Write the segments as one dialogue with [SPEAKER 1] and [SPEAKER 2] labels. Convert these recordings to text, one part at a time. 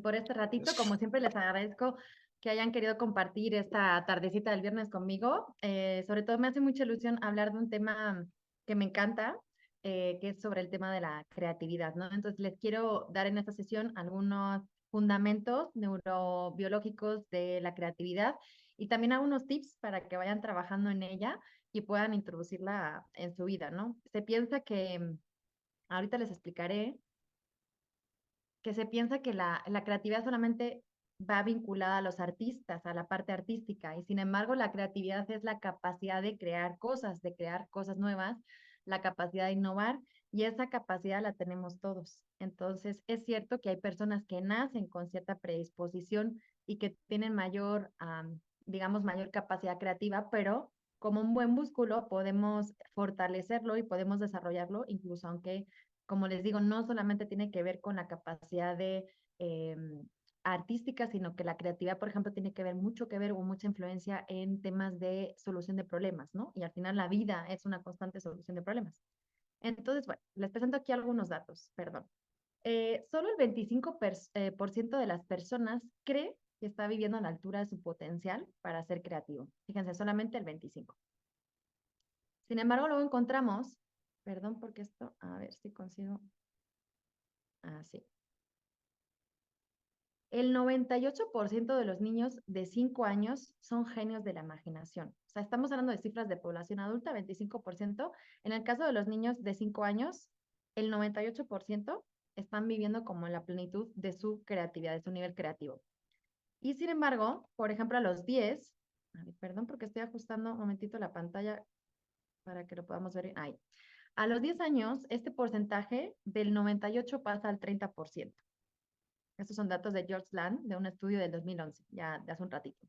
[SPEAKER 1] por este ratito. Como siempre, les agradezco que hayan querido compartir esta tardecita del viernes conmigo. Sobre todo me hace mucha ilusión hablar de un tema que me encanta, que es sobre el tema de la creatividad, ¿no? Entonces, les quiero dar en esta sesión algunos fundamentos neurobiológicos de la creatividad y también algunos tips para que vayan trabajando en ella y puedan introducirla en su vida, ¿no? Se piensa que, ahorita les explicaré, que se piensa que la creatividad solamente va vinculada a los artistas, a la parte artística, y sin embargo la creatividad es la capacidad de crear cosas nuevas, la capacidad de innovar, y esa capacidad la tenemos todos. Entonces, es cierto que hay personas que nacen con cierta predisposición y que tienen mayor, digamos, mayor capacidad creativa, pero como un buen músculo podemos fortalecerlo y podemos desarrollarlo, incluso aunque, como les digo, no solamente tiene que ver con la capacidad de eh, artística, sino que la creatividad, por ejemplo, tiene que ver mucho que ver o mucha influencia en temas de solución de problemas, ¿no? Y al final la vida es una constante solución de problemas. Entonces, bueno, les presento aquí algunos datos, perdón. Solo el 25% de las personas cree que está viviendo a la altura de su potencial para ser creativo. Fíjense, solamente el 25%. Sin embargo, luego encontramos, perdón porque esto, a ver si consigo, sí. El 98% de los niños de 5 años son genios de la imaginación. O sea, estamos hablando de cifras de población adulta, 25%. En el caso de los niños de 5 años, el 98% están viviendo como en la plenitud de su creatividad, de su nivel creativo. Y sin embargo, por ejemplo, a los 10, perdón porque estoy ajustando un momentito la pantalla para que lo podamos ver. Ahí. A los 10 años, este porcentaje del 98 pasa al 30%. Estos son datos de George Land, de un estudio del 2011, ya de hace un ratito.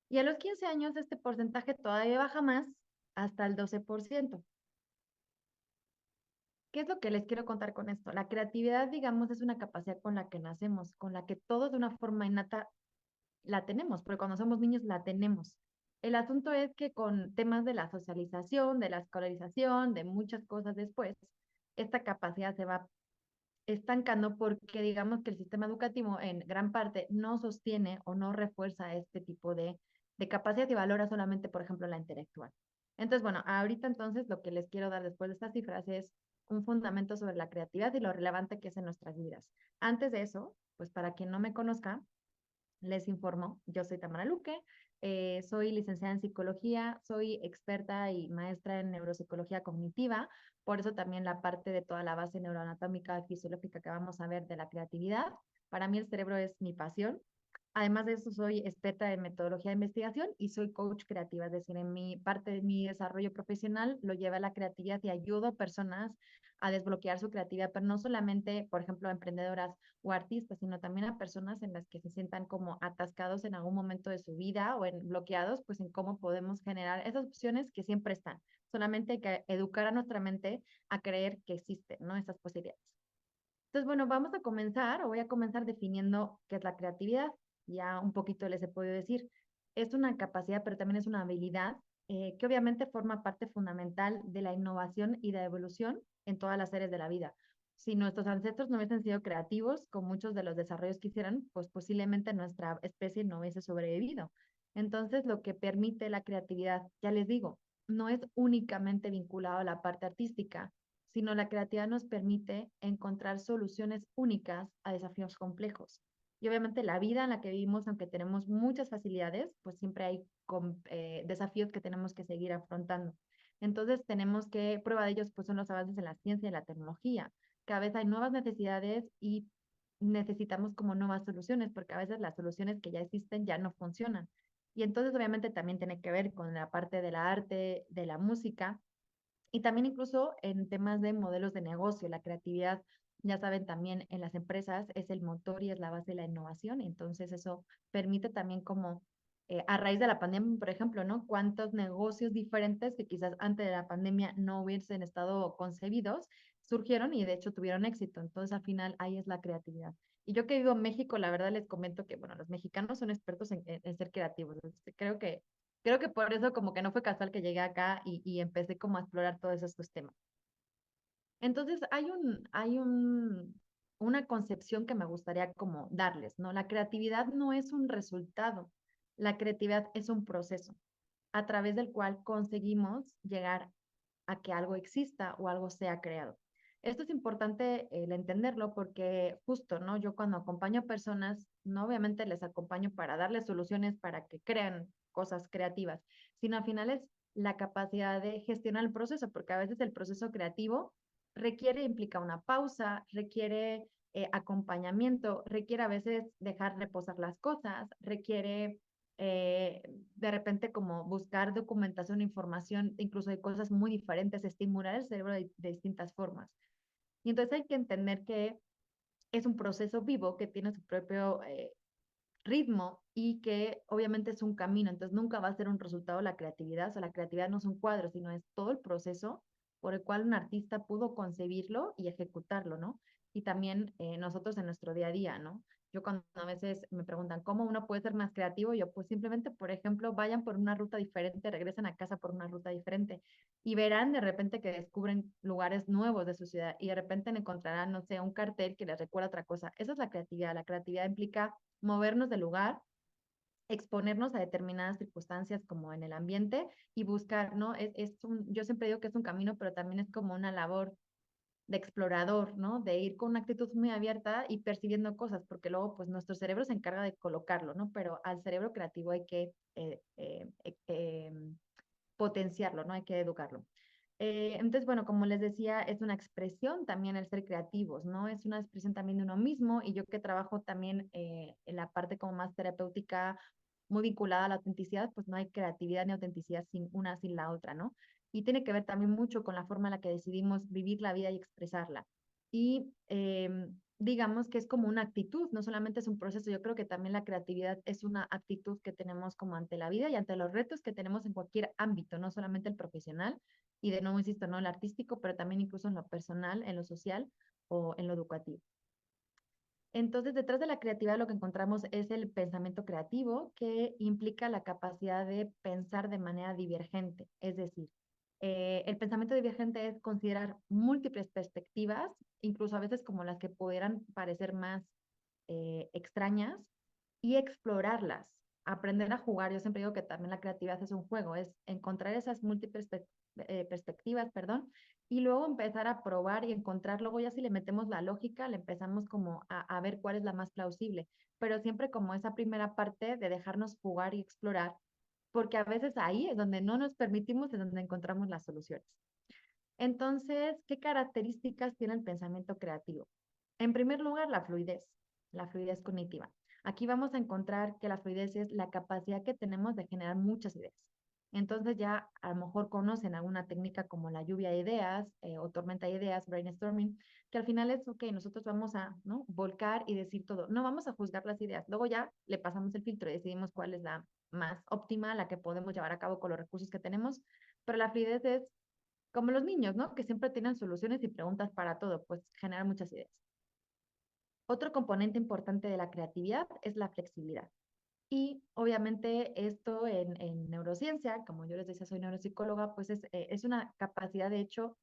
[SPEAKER 1] Y a los 15 años este porcentaje todavía baja más, hasta el 12%. ¿Qué es lo que les quiero contar con esto? La creatividad, digamos, es una capacidad con la que nacemos, con la que todos de una forma innata la tenemos, porque cuando somos niños la tenemos. El asunto es que con temas de la socialización, de la escolarización, de muchas cosas después, esta capacidad se va estancando porque digamos que el sistema educativo en gran parte no sostiene o no refuerza este tipo de capacidad y valora solamente, por ejemplo, la intelectual. Entonces, bueno, ahorita entonces lo que les quiero dar después de estas cifras es un fundamento sobre la creatividad y lo relevante que es en nuestras vidas. Antes de eso, pues para quien no me conozca, les informo, yo soy Tamara Luque, soy licenciada en psicología, soy experta y maestra en neuropsicología cognitiva, por eso también la parte de toda la base neuroanatómica y fisiológica que vamos a ver de la creatividad. Para mí el cerebro es mi pasión. Además de eso, soy experta en metodología de investigación y soy coach creativa, es decir, en mi parte de mi desarrollo profesional lo lleva a la creatividad y ayudo a personas a desbloquear su creatividad, pero no solamente, por ejemplo, a emprendedoras o artistas, sino también a personas en las que se sientan como atascados en algún momento de su vida o en bloqueados, pues en cómo podemos generar esas opciones que siempre están. Solamente hay que educar a nuestra mente a creer que existen, ¿no? Esas posibilidades. Entonces, bueno, vamos a comenzar o voy a comenzar definiendo qué es la creatividad. Ya un poquito les he podido decir. Es una capacidad, pero también es una habilidad que obviamente forma parte fundamental de la innovación y de la evolución en todas las áreas de la vida. Si nuestros ancestros no hubiesen sido creativos con muchos de los desarrollos que hicieron, pues posiblemente nuestra especie no hubiese sobrevivido. Entonces, lo que permite la creatividad, ya les digo, no es únicamente vinculado a la parte artística, sino la creatividad nos permite encontrar soluciones únicas a desafíos complejos. Y obviamente la vida en la que vivimos, aunque tenemos muchas facilidades, pues siempre hay desafíos que tenemos que seguir afrontando. Entonces tenemos que, prueba de ellos, pues son los avances en la ciencia y la tecnología. Cada vez hay nuevas necesidades y necesitamos como nuevas soluciones, porque a veces las soluciones que ya existen ya no funcionan. Y entonces obviamente también tiene que ver con la parte del arte, de la música, y también incluso en temas de modelos de negocio, la creatividad, ya saben, también en las empresas es el motor y es la base de la innovación. Entonces eso permite también como, a raíz de la pandemia, por ejemplo, ¿no? Cuántos negocios diferentes que quizás antes de la pandemia no hubiesen estado concebidos, surgieron y de hecho tuvieron éxito. Entonces al final ahí es la creatividad. Y yo que vivo en México, la verdad les comento que, bueno, los mexicanos son expertos en ser creativos. Entonces, creo que por eso como que no fue casual que llegué acá y empecé como a explorar todos estos temas. Entonces hay un una concepción que me gustaría como darles, ¿no? La creatividad no es un resultado, la creatividad es un proceso a través del cual conseguimos llegar a que algo exista o algo sea creado. Esto es importante el entenderlo porque justo, ¿no? Yo cuando acompaño a personas, no obviamente les acompaño para darles soluciones para que crean cosas creativas, sino al final es la capacidad de gestionar el proceso, porque a veces el proceso creativo requiere, implica una pausa, requiere acompañamiento, requiere a veces dejar reposar las cosas, requiere de repente como buscar documentación, información, incluso de cosas muy diferentes, estimular el cerebro de distintas formas. Y entonces hay que entender que es un proceso vivo que tiene su propio ritmo y que obviamente es un camino, entonces nunca va a ser un resultado la creatividad, o sea, la creatividad no es un cuadro, sino es todo el proceso por el cual un artista pudo concebirlo y ejecutarlo, ¿no? Y también nosotros en nuestro día a día, ¿no? Yo cuando a veces me preguntan cómo uno puede ser más creativo, yo pues simplemente, por ejemplo, vayan por una ruta diferente, regresen a casa por una ruta diferente y verán de repente que descubren lugares nuevos de su ciudad y de repente encontrarán, no sé, un cartel que les recuerda otra cosa. Esa es la creatividad. La creatividad implica movernos del lugar, exponernos a determinadas circunstancias como en el ambiente y buscar, ¿no? Yo siempre digo que es un camino, pero también es como una labor de explorador, ¿no? De ir con una actitud muy abierta y percibiendo cosas, porque luego pues nuestro cerebro se encarga de colocarlo, ¿no? Pero al cerebro creativo hay que potenciarlo, ¿no? Hay que educarlo. Entonces, bueno, como les decía, es una expresión también el ser creativos, ¿no? Es una expresión también de uno mismo y yo que trabajo también en la parte como más terapéutica, muy vinculada a la autenticidad, pues no hay creatividad ni autenticidad sin una sin la otra, ¿no? Y tiene que ver también mucho con la forma en la que decidimos vivir la vida y expresarla. Y digamos que es como una actitud, no solamente es un proceso, yo creo que también la creatividad es una actitud que tenemos como ante la vida y ante los retos que tenemos en cualquier ámbito, no solamente el profesional y de nuevo insisto, no el artístico, pero también incluso en lo personal, en lo social o en lo educativo. Entonces, detrás de la creatividad lo que encontramos es el pensamiento creativo, que implica la capacidad de pensar de manera divergente. Es decir, el pensamiento divergente es considerar múltiples perspectivas, incluso a veces como las que pudieran parecer más extrañas, y explorarlas, aprender a jugar. Yo siempre digo que también la creatividad es un juego, es encontrar esas múltiples perspectivas, perdón, y luego empezar a probar y encontrar, luego ya si le metemos la lógica, le empezamos como a ver cuál es la más plausible, pero siempre como esa primera parte de dejarnos jugar y explorar, porque a veces ahí es donde no nos permitimos, es donde encontramos las soluciones. Entonces, ¿qué características tiene el pensamiento creativo? En primer lugar, la fluidez cognitiva. Aquí vamos a encontrar que la fluidez es la capacidad que tenemos de generar muchas ideas. Entonces ya a lo mejor conocen alguna técnica como la lluvia de ideas o tormenta de ideas, brainstorming, que al final es, ok, nosotros vamos a, ¿no? Volcar y decir todo. No vamos a juzgar las ideas. Luego ya le pasamos el filtro y decidimos cuál es la más óptima, la que podemos llevar a cabo con los recursos que tenemos. Pero la fluidez es como los niños, ¿no? Que siempre tienen soluciones y preguntas para todo, pues generar muchas ideas. Otro componente importante de la creatividad es la flexibilidad. Y obviamente esto en neurociencia, como yo les decía, soy neuropsicóloga, pues es una capacidad de hecho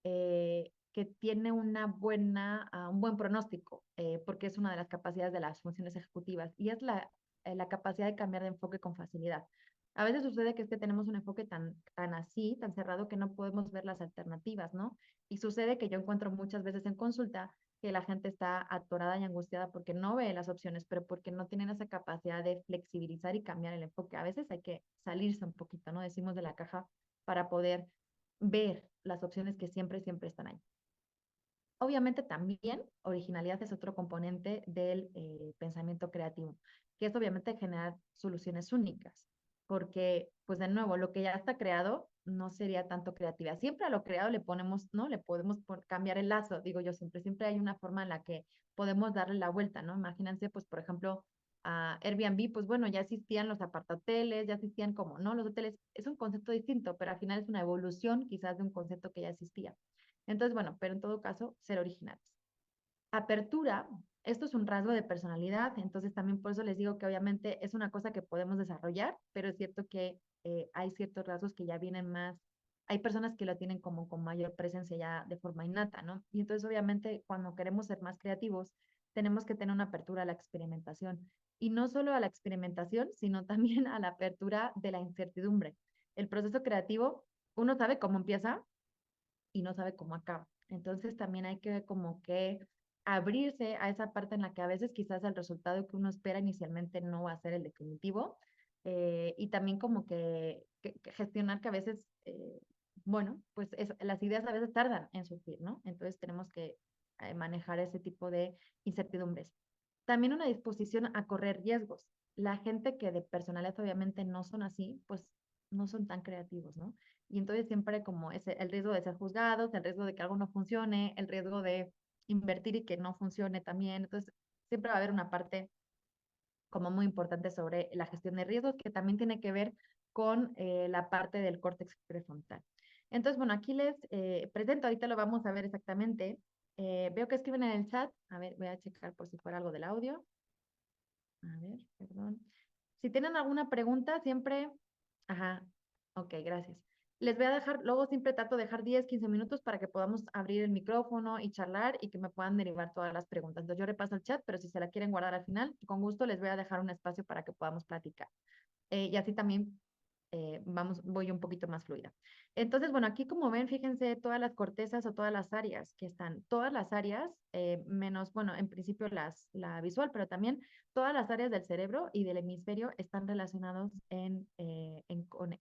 [SPEAKER 1] que tiene un buen pronóstico, porque es una de las capacidades de las funciones ejecutivas y es la capacidad de cambiar de enfoque con facilidad. A veces sucede que es que tenemos un enfoque tan así, tan cerrado, que no podemos ver las alternativas, ¿no? Y sucede que yo encuentro muchas veces en consulta que la gente está atorada y angustiada porque no ve las opciones, pero porque no tienen esa capacidad de flexibilizar y cambiar el enfoque. A veces hay que salirse un poquito, ¿no? Decimos de la caja para poder ver las opciones que siempre, siempre están ahí. Obviamente también originalidad es otro componente del pensamiento creativo, que es obviamente generar soluciones únicas, porque pues de nuevo, lo que ya está creado no sería tanto creatividad. Siempre a lo creado le ponemos, ¿no? Le podemos cambiar el lazo, digo yo, siempre hay una forma en la que podemos darle la vuelta, ¿no? Imagínense, pues por ejemplo, a Airbnb, pues bueno, ya existían los apartahoteles, ya existían como, ¿no? Los hoteles, es un concepto distinto, pero al final es una evolución quizás de un concepto que ya existía. Entonces, bueno, pero en todo caso, ser originales. Apertura, esto es un rasgo de personalidad, entonces también por eso les digo que obviamente es una cosa que podemos desarrollar, pero es cierto que hay ciertos rasgos que ya vienen más hay personas que lo tienen como con mayor presencia ya de forma innata, ¿no? Y entonces obviamente cuando queremos ser más creativos, tenemos que tener una apertura a la experimentación. Y no solo a la experimentación, sino también a la apertura de la incertidumbre. El proceso creativo, uno sabe cómo empieza y no sabe cómo acaba. Entonces también hay que como que abrirse a esa parte en la que a veces quizás el resultado que uno espera inicialmente no va a ser el definitivo, y también como que gestionar que a veces, bueno, pues las ideas a veces tardan en surgir, ¿no? Entonces tenemos que manejar ese tipo de incertidumbres. También una disposición a correr riesgos. La gente que de personalidad obviamente no son así, pues no son tan creativos, ¿no? Y entonces siempre como ese, el riesgo de ser juzgados, el riesgo de que algo no funcione, el riesgo de invertir y que no funcione también. Entonces siempre va a haber una parte como muy importante sobre la gestión de riesgos que también tiene que ver con la parte del córtex prefrontal. Entonces, bueno, aquí les presento, ahorita lo vamos a ver exactamente. Veo que escriben en el chat. A ver, voy a checar por si fuera algo del audio. A ver, perdón. Si tienen alguna pregunta, siempre. Ajá, ok, gracias. Les voy a dejar, luego siempre trato de dejar 10, 15 minutos para que podamos abrir el micrófono y charlar y que me puedan derivar todas las preguntas. Entonces yo repaso el chat, pero si se la quieren guardar al final, con gusto les voy a dejar un espacio para que podamos platicar. Y así también voy un poquito más fluida. Entonces, bueno, aquí como ven, fíjense todas las cortezas o todas las áreas que están, todas las áreas, menos, bueno, en principio la visual, pero también todas las áreas del cerebro y del hemisferio están relacionados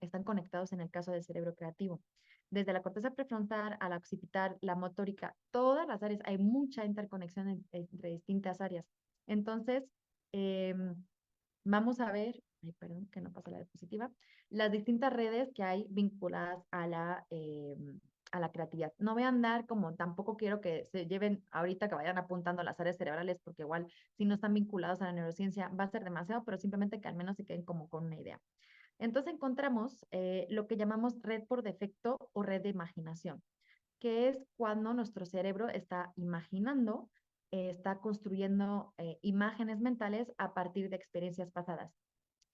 [SPEAKER 1] están conectados en el caso del cerebro creativo. Desde la corteza prefrontal a la occipital, la motórica, todas las áreas, hay mucha interconexión entre distintas áreas. Entonces, vamos a ver, ay, perdón, que no pasa la diapositiva, las distintas redes que hay vinculadas a la creatividad. No voy a andar como tampoco quiero que se lleven ahorita que vayan apuntando a las áreas cerebrales, porque igual si no están vinculados a la neurociencia va a ser demasiado, pero simplemente que al menos se queden como con una idea. Entonces encontramos lo que llamamos red por defecto o red de imaginación, que es cuando nuestro cerebro está imaginando, está construyendo imágenes mentales a partir de experiencias pasadas.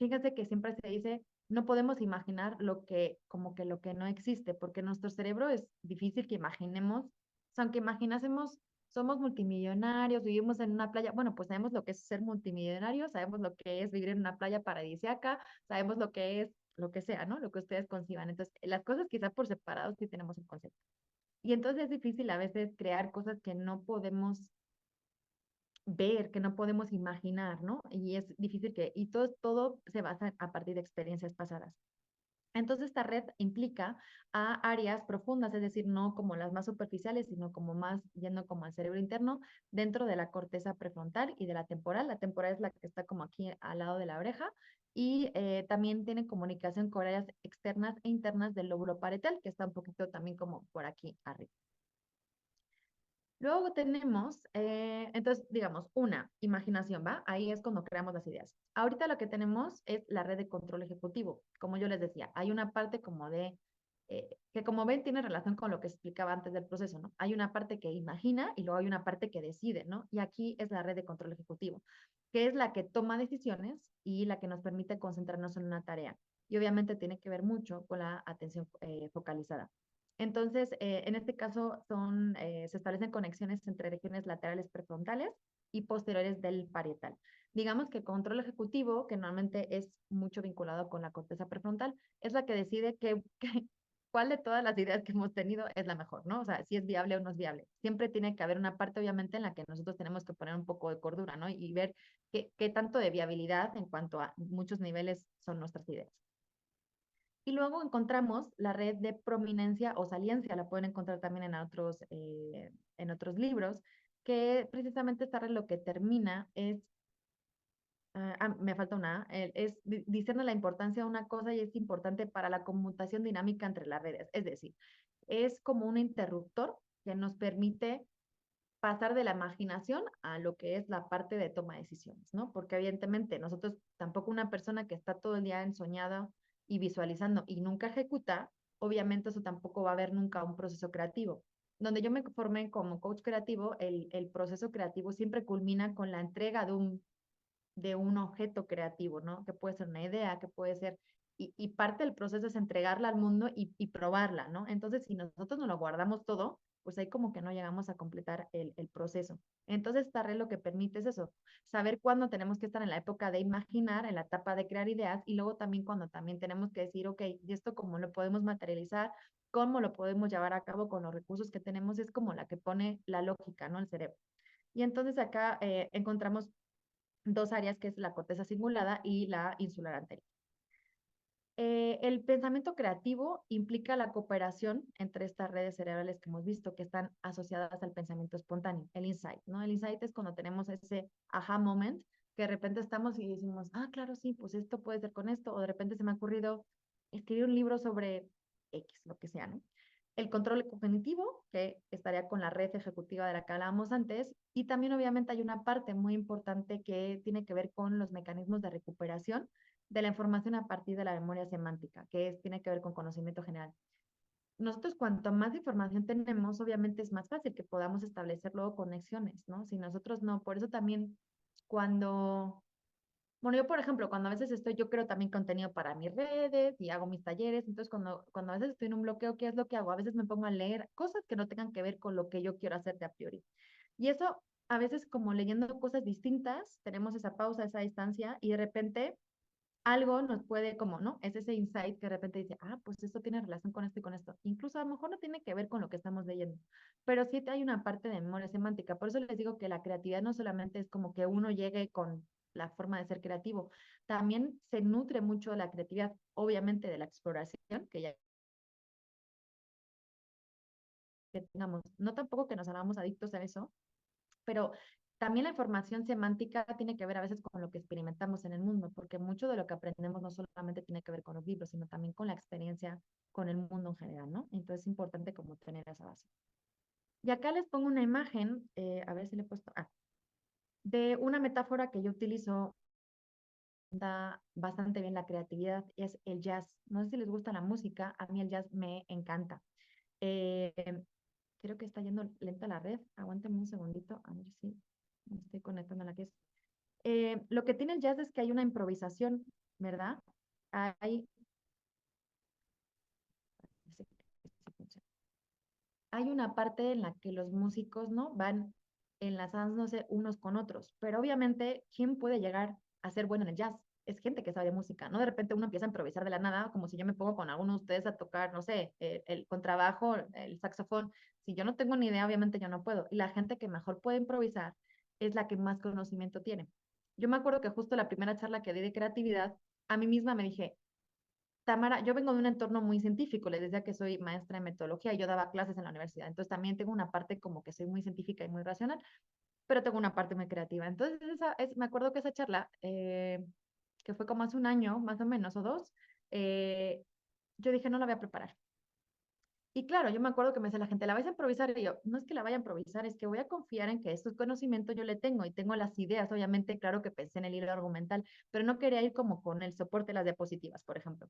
[SPEAKER 1] Fíjense que siempre se dice, no podemos imaginar lo que, como que lo que no existe, porque nuestro cerebro es difícil que imaginemos, o sea, aunque imaginásemos, somos multimillonarios, vivimos en una playa, bueno, pues sabemos lo que es ser multimillonario, sabemos lo que es vivir en una playa paradisíaca, sabemos lo que es lo que sea, ¿no? Lo que ustedes conciban. Entonces, las cosas quizás por separado sí tenemos un concepto. Y entonces es difícil a veces crear cosas que no podemos ver, que no podemos imaginar, ¿no? Y es difícil y todo se basa a partir de experiencias pasadas. Entonces, esta red implica a áreas profundas, es decir, no como las más superficiales, sino como más yendo como al cerebro interno, dentro de la corteza prefrontal y de la temporal. La temporal es la que está como aquí al lado de la oreja y también tiene comunicación con áreas externas e internas del lóbulo parietal, que está un poquito también como por aquí arriba. Luego tenemos, entonces, digamos, una imaginación, ¿va? Ahí es cuando creamos las ideas. Ahorita lo que tenemos es la red de control ejecutivo. Como yo les decía, hay una parte como que como ven, tiene relación con lo que explicaba antes del proceso, ¿no? Hay una parte que imagina y luego hay una parte que decide, ¿no? Y aquí es la red de control ejecutivo, que es la que toma decisiones y la que nos permite concentrarnos en una tarea. Y obviamente tiene que ver mucho con la atención focalizada. Entonces, en este caso se establecen conexiones entre regiones laterales prefrontales y posteriores del parietal. Digamos que el control ejecutivo, que normalmente es mucho vinculado con la corteza prefrontal, es la que decide cuál de todas las ideas que hemos tenido es la mejor, ¿no? O sea, si es viable o no es viable. Siempre tiene que haber una parte, obviamente, en la que nosotros tenemos que poner un poco de cordura, ¿no? Y ver qué tanto de viabilidad en cuanto a muchos niveles son nuestras ideas. Y luego encontramos la red de prominencia o saliencia, la pueden encontrar también en otros libros, que precisamente esta red lo que termina es, me falta una, discierne la importancia de una cosa y es importante para la conmutación dinámica entre las redes. Es decir, es como un interruptor que nos permite pasar de la imaginación a lo que es la parte de toma de decisiones, ¿no? Porque evidentemente nosotros, tampoco una persona que está todo el día ensoñada y visualizando y nunca ejecuta, obviamente eso tampoco va a haber nunca un proceso creativo. Donde yo me formé como coach creativo, el proceso creativo siempre culmina con la entrega de un objeto creativo, ¿no? Que puede ser una idea, que puede ser y parte del proceso es entregarla al mundo y probarla, ¿no? Entonces, si nosotros no lo guardamos todo, pues ahí como que no llegamos a completar el proceso. Entonces, esta red lo que permite es eso, saber cuándo tenemos que estar en la época de imaginar, en la etapa de crear ideas, y luego también cuando también tenemos que decir, ok, ¿y esto cómo lo podemos materializar? ¿Cómo lo podemos llevar a cabo con los recursos que tenemos? Es como la que pone la lógica, ¿no? El cerebro. Y entonces acá encontramos dos áreas, que es la corteza cingulada y la insular anterior. El pensamiento creativo implica la cooperación entre estas redes cerebrales que hemos visto que están asociadas al pensamiento espontáneo, el insight, ¿no? El insight es cuando tenemos ese aha moment, que de repente estamos y decimos, ah, claro, sí, pues esto puede ser con esto, o de repente se me ha ocurrido escribir un libro sobre X, lo que sea, ¿no? El control cognitivo, que estaría con la red ejecutiva de la que hablábamos antes, y también obviamente hay una parte muy importante que tiene que ver con los mecanismos de recuperación de la información a partir de la memoria semántica, que tiene que ver con conocimiento general. Nosotros cuanto más información tenemos, obviamente es más fácil que podamos establecer luego conexiones, ¿no? Si nosotros no, por eso también cuando, bueno, yo por ejemplo, cuando a veces estoy, yo creo también contenido para mis redes y hago mis talleres, entonces cuando a veces estoy en un bloqueo, ¿qué es lo que hago? A veces me pongo a leer cosas que no tengan que ver con lo que yo quiero hacer de a priori. Y eso, a veces como leyendo cosas distintas, tenemos esa pausa, esa distancia y de repente algo nos puede como, ¿no? Es ese insight que de repente dice, ah, pues esto tiene relación con esto y con esto. Incluso a lo mejor no tiene que ver con lo que estamos leyendo, pero sí hay una parte de memoria semántica. Por eso les digo que la creatividad no solamente es como que uno llegue con la forma de ser creativo, también se nutre mucho de la creatividad, obviamente de la exploración, que ya que tengamos, no tampoco que nos hagamos adictos a eso, pero también la información semántica tiene que ver a veces con lo que experimentamos en el mundo, porque mucho de lo que aprendemos no solamente tiene que ver con los libros, sino también con la experiencia con el mundo en general, ¿no? Entonces es importante como tener esa base. Y acá les pongo una imagen, a ver si le he puesto, de una metáfora que yo utilizo, da bastante bien la creatividad, es el jazz. No sé si les gusta la música, a mí el jazz me encanta. Eh, Creo que está yendo lenta la red, aguántenme un segundito, a ver si me estoy conectando a la que es. Lo que tiene el jazz es que hay una improvisación, ¿verdad? Hay, hay una parte en la que los músicos, ¿no? Van enlazándose unos con otros, pero obviamente, ¿quién puede llegar a ser bueno en el jazz? Es gente que sabe música, ¿no? De repente uno empieza a improvisar de la nada, como si yo me pongo con alguno de ustedes a tocar, no sé, el contrabajo, el saxofón. Si yo no tengo ni idea, obviamente yo no puedo. Y la gente que mejor puede improvisar es la que más conocimiento tiene. Yo me acuerdo que justo la primera charla que di de creatividad, a mí misma me dije, Tamara, yo vengo de un entorno muy científico, les decía que soy maestra en metodología y yo daba clases en la universidad, entonces también tengo una parte como que soy muy científica y muy racional, pero tengo una parte muy creativa. Entonces, me acuerdo que esa charla, que fue como hace un año, más o menos, o dos, eh, yo dije, no la voy a preparar. Y claro, yo me acuerdo que me decía la gente, ¿la vais a improvisar? Y yo, no es que la vaya a improvisar, es que voy a confiar en que estos conocimientos yo le tengo y tengo las ideas. Obviamente, claro que pensé en el hilo argumental, pero no quería ir como con el soporte de las diapositivas, por ejemplo.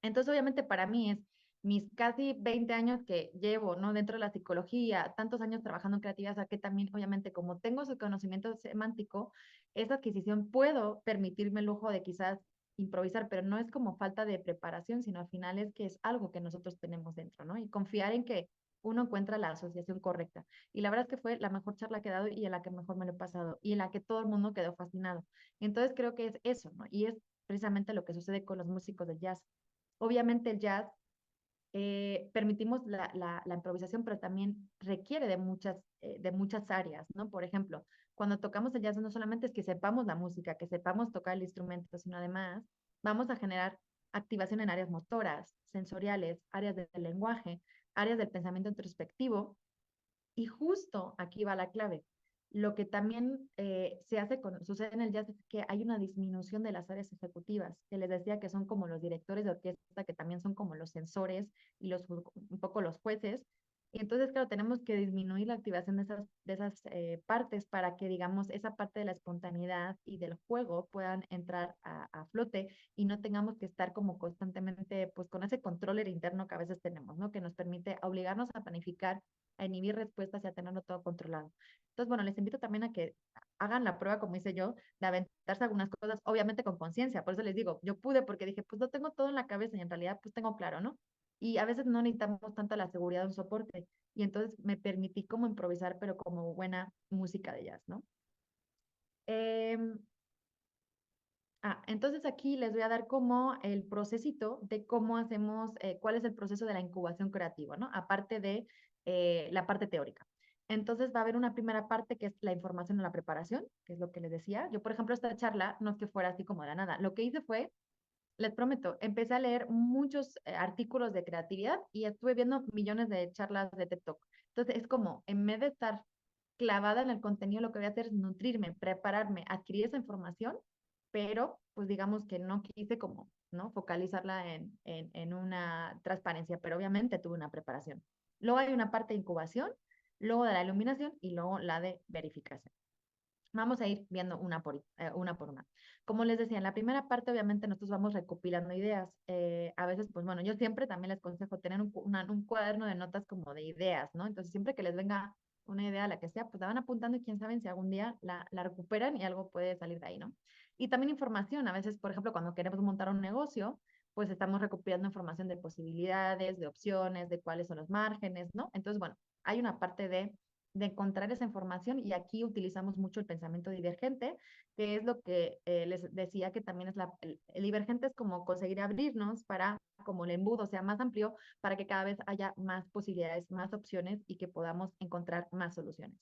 [SPEAKER 1] Entonces, obviamente para mí es mis casi 20 años que llevo, ¿no? Dentro de la psicología, tantos años trabajando en creatividad, o sea que también, obviamente, como tengo ese conocimiento semántico, esa adquisición puedo permitirme el lujo de quizás improvisar, pero no es como falta de preparación, sino al final es que es algo que nosotros tenemos dentro, ¿no? Y confiar en que uno encuentra la asociación correcta. Y la verdad es que fue la mejor charla que he dado y en la que mejor me lo he pasado y en la que todo el mundo quedó fascinado. Entonces creo que es eso, ¿no? Y es precisamente lo que sucede con los músicos de jazz. Obviamente el jazz permitimos la improvisación, pero también requiere de muchas áreas, ¿no? Por ejemplo, cuando tocamos el jazz no solamente es que sepamos la música, que sepamos tocar el instrumento, sino además vamos a generar activación en áreas motoras, sensoriales, áreas del lenguaje, áreas del pensamiento introspectivo y justo aquí va la clave. Lo que también sucede en el jazz es que hay una disminución de las áreas ejecutivas, que les decía que son como los directores de orquesta, que también son como los sensores y un poco los jueces. Y entonces, claro, tenemos que disminuir la activación de esas partes para que, digamos, esa parte de la espontaneidad y del juego puedan entrar a flote y no tengamos que estar como constantemente, pues, con ese controller interno que a veces tenemos, ¿no? Que nos permite obligarnos a planificar, a inhibir respuestas y a tenerlo todo controlado. Entonces, bueno, les invito también a que hagan la prueba, como hice yo, de aventarse algunas cosas, obviamente con conciencia. Por eso les digo, yo pude porque dije, pues lo tengo todo en la cabeza y en realidad pues tengo claro, ¿no? Y a veces no necesitamos tanta la seguridad de un soporte. Y entonces me permití como improvisar, pero como buena música de jazz, ¿no? Em, entonces aquí les voy a dar como el procesito de cómo hacemos, cuál es el proceso de la incubación creativa, ¿no? Aparte de la parte teórica. Entonces va a haber una primera parte que es la información o la preparación, que es lo que les decía. Yo, por ejemplo, esta charla no es que fuera así como de la nada. Lo que hice fue, les prometo, empecé a leer muchos artículos de creatividad y estuve viendo millones de charlas de TED Talk. Entonces es como, en vez de estar clavada en el contenido, lo que voy a hacer es nutrirme, prepararme, adquirir esa información, pero pues digamos que no quise como, ¿no? Focalizarla en una transparencia, pero obviamente tuve una preparación. Luego hay una parte de incubación, luego de la iluminación y luego la de verificación. Vamos a ir viendo una por una. Como les decía, en la primera parte, obviamente, nosotros vamos recopilando ideas. A veces, pues bueno, yo siempre también les aconsejo tener un cuaderno de notas como de ideas, ¿no? Entonces, siempre que les venga una idea, la que sea, pues la van apuntando y quién sabe si algún día la recuperan y algo puede salir de ahí, ¿no? Y también información. A veces, por ejemplo, cuando queremos montar un negocio, pues estamos recopilando información de posibilidades, de opciones, de cuáles son los márgenes, ¿no? Entonces, bueno, hay una parte de encontrar esa información y aquí utilizamos mucho el pensamiento divergente, que es lo que les decía que también es el divergente es como conseguir abrirnos para como el embudo sea más amplio para que cada vez haya más posibilidades, más opciones y que podamos encontrar más soluciones.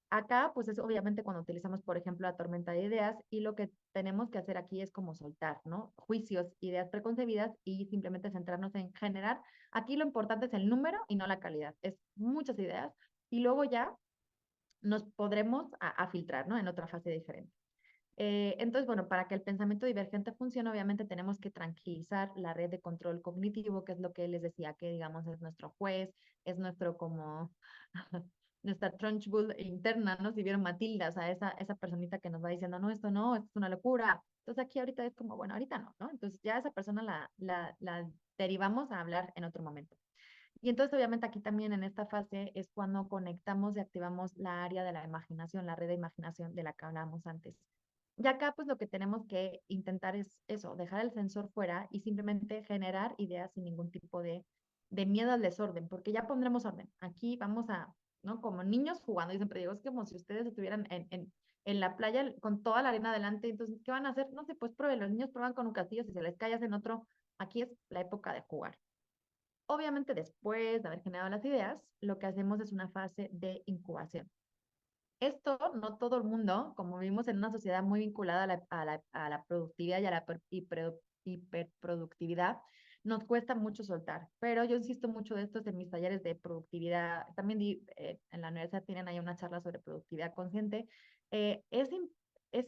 [SPEAKER 1] Acá, pues es obviamente cuando utilizamos, por ejemplo, la tormenta de ideas y lo que tenemos que hacer aquí es como soltar, ¿no? Juicios, ideas preconcebidas y simplemente centrarnos en generar. Aquí lo importante es el número y no la calidad. Es muchas ideas y luego ya nos podremos a filtrar, ¿no? En otra fase diferente. Entonces, bueno, para que el pensamiento divergente funcione, obviamente tenemos que tranquilizar la red de control cognitivo, que es lo que les decía, que digamos es nuestro juez, es nuestro como nuestra Trunchbull interna, ¿no? Si vieron Matilda, o sea, esa personita que nos va diciendo, no, esto es una locura. Entonces aquí ahorita es como, bueno, ahorita no, ¿no? Entonces ya esa persona la derivamos a hablar en otro momento. Y entonces, obviamente, aquí también en esta fase es cuando conectamos y activamos la área de la imaginación, la red de imaginación de la que hablábamos antes. Y acá, pues lo que tenemos que intentar es eso, dejar el sensor fuera y simplemente generar ideas sin ningún tipo de miedo al desorden, porque ya pondremos orden. Aquí vamos a, ¿no? Como niños jugando, y siempre digo, es como si ustedes estuvieran en la playa con toda la arena adelante, entonces, ¿qué van a hacer? No sé, pues prueben, los niños prueban con un castillo, si se les cae, hacen otro. Aquí es la época de jugar. Obviamente, después de haber generado las ideas, lo que hacemos es una fase de incubación. Esto no todo el mundo, como vivimos en una sociedad muy vinculada a la productividad y a la hiperproductividad, nos cuesta mucho soltar. Pero yo insisto mucho de esto en mis talleres de productividad. También en la universidad tienen ahí una charla sobre productividad consciente. Es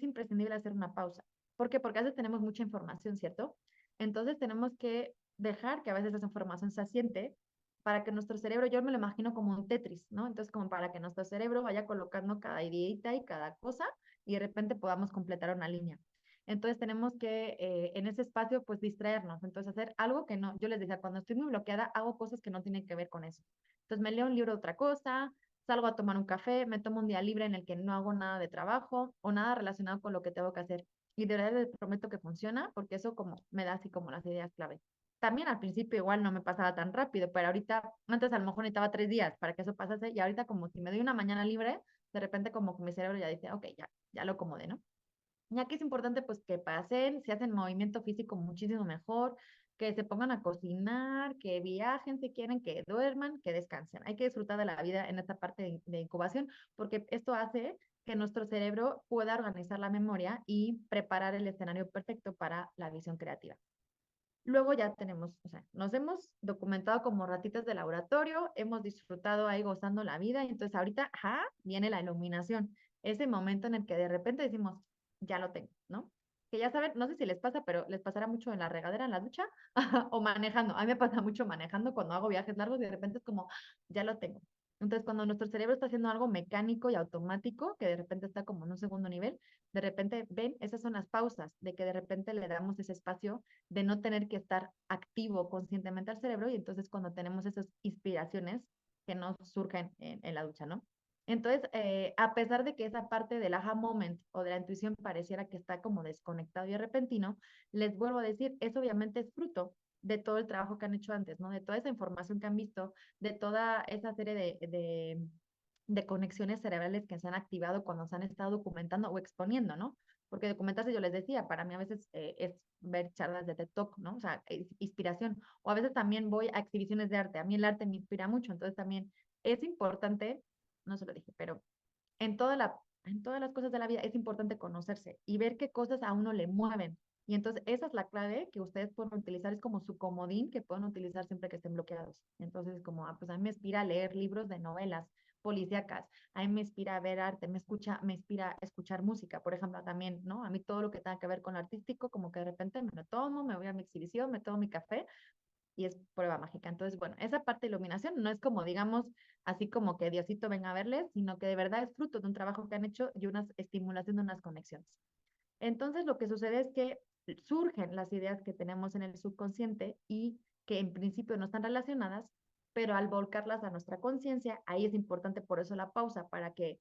[SPEAKER 1] imprescindible hacer una pausa. ¿Por qué? Porque a veces tenemos mucha información, ¿cierto? Entonces tenemos que dejar que a veces esa información se asiente para que nuestro cerebro, yo me lo imagino como un Tetris, ¿no? Entonces, como para que nuestro cerebro vaya colocando cada ideita y cada cosa y de repente podamos completar una línea. Entonces, tenemos que en ese espacio, pues, distraernos. Entonces, hacer algo que no, yo les decía, cuando estoy muy bloqueada, hago cosas que no tienen que ver con eso. Entonces, me leo un libro de otra cosa, salgo a tomar un café, me tomo un día libre en el que no hago nada de trabajo o nada relacionado con lo que tengo que hacer. Y de verdad les prometo que funciona porque eso como me da así como las ideas clave. También al principio igual no me pasaba tan rápido, pero ahorita, antes a lo mejor necesitaba 3 días para que eso pasase y ahorita como si me doy una mañana libre, de repente como que mi cerebro ya dice, ok, ya lo acomodé, ¿no? Ya que es importante pues que pasen, si hacen movimiento físico muchísimo mejor, que se pongan a cocinar, que viajen si quieren, que duerman, que descansen. Hay que disfrutar de la vida en esta parte de incubación porque esto hace que nuestro cerebro pueda organizar la memoria y preparar el escenario perfecto para la visión creativa. Luego ya tenemos, o sea, nos hemos documentado como ratitas de laboratorio, hemos disfrutado ahí gozando la vida, y entonces ahorita, viene la iluminación, ese momento en el que de repente decimos, ya lo tengo, ¿no? que ya saben, no sé si les pasa, pero les pasará mucho en la regadera, en la ducha o manejando. A mí me pasa mucho manejando cuando hago viajes largos y de repente es como, ya lo tengo. Entonces, cuando nuestro cerebro está haciendo algo mecánico y automático, que de repente está como en un segundo nivel, de repente, ven, esas son las pausas, de que de repente le damos ese espacio de no tener que estar activo conscientemente al cerebro y entonces cuando tenemos esas inspiraciones que nos surgen en la ducha, ¿no? Entonces, a pesar de que esa parte del aha moment o de la intuición pareciera que está como desconectado y repentino, les vuelvo a decir, eso obviamente es fruto de todo el trabajo que han hecho antes, ¿no? De toda esa información que han visto, de toda esa serie de conexiones cerebrales que se han activado cuando se han estado documentando o exponiendo, ¿no? Porque documentarse, yo les decía, para mí a veces es ver charlas de TED Talk, ¿no? O sea, inspiración. O a veces también voy a exhibiciones de arte. A mí el arte me inspira mucho, entonces también es importante, no se lo dije, pero en en todas las cosas de la vida es importante conocerse y ver qué cosas a uno le mueven. Y entonces esa es la clave que ustedes pueden utilizar, es como su comodín que pueden utilizar siempre que estén bloqueados. Entonces, como, pues a mí me inspira a leer libros de novelas policíacas, a mí me inspira a ver arte, me inspira a escuchar música, por ejemplo, también, ¿no? A mí todo lo que tenga que ver con lo artístico, como que de repente me lo tomo, me voy a mi exhibición, me tomo mi café y es prueba mágica. Entonces, bueno, esa parte de iluminación no es como, digamos, así como que Diosito venga a verles, sino que de verdad es fruto de un trabajo que han hecho y una estimulación de unas conexiones. Entonces, lo que sucede es que surgen las ideas que tenemos en el subconsciente y que en principio no están relacionadas, pero al volcarlas a nuestra conciencia, ahí es importante por eso la pausa, para que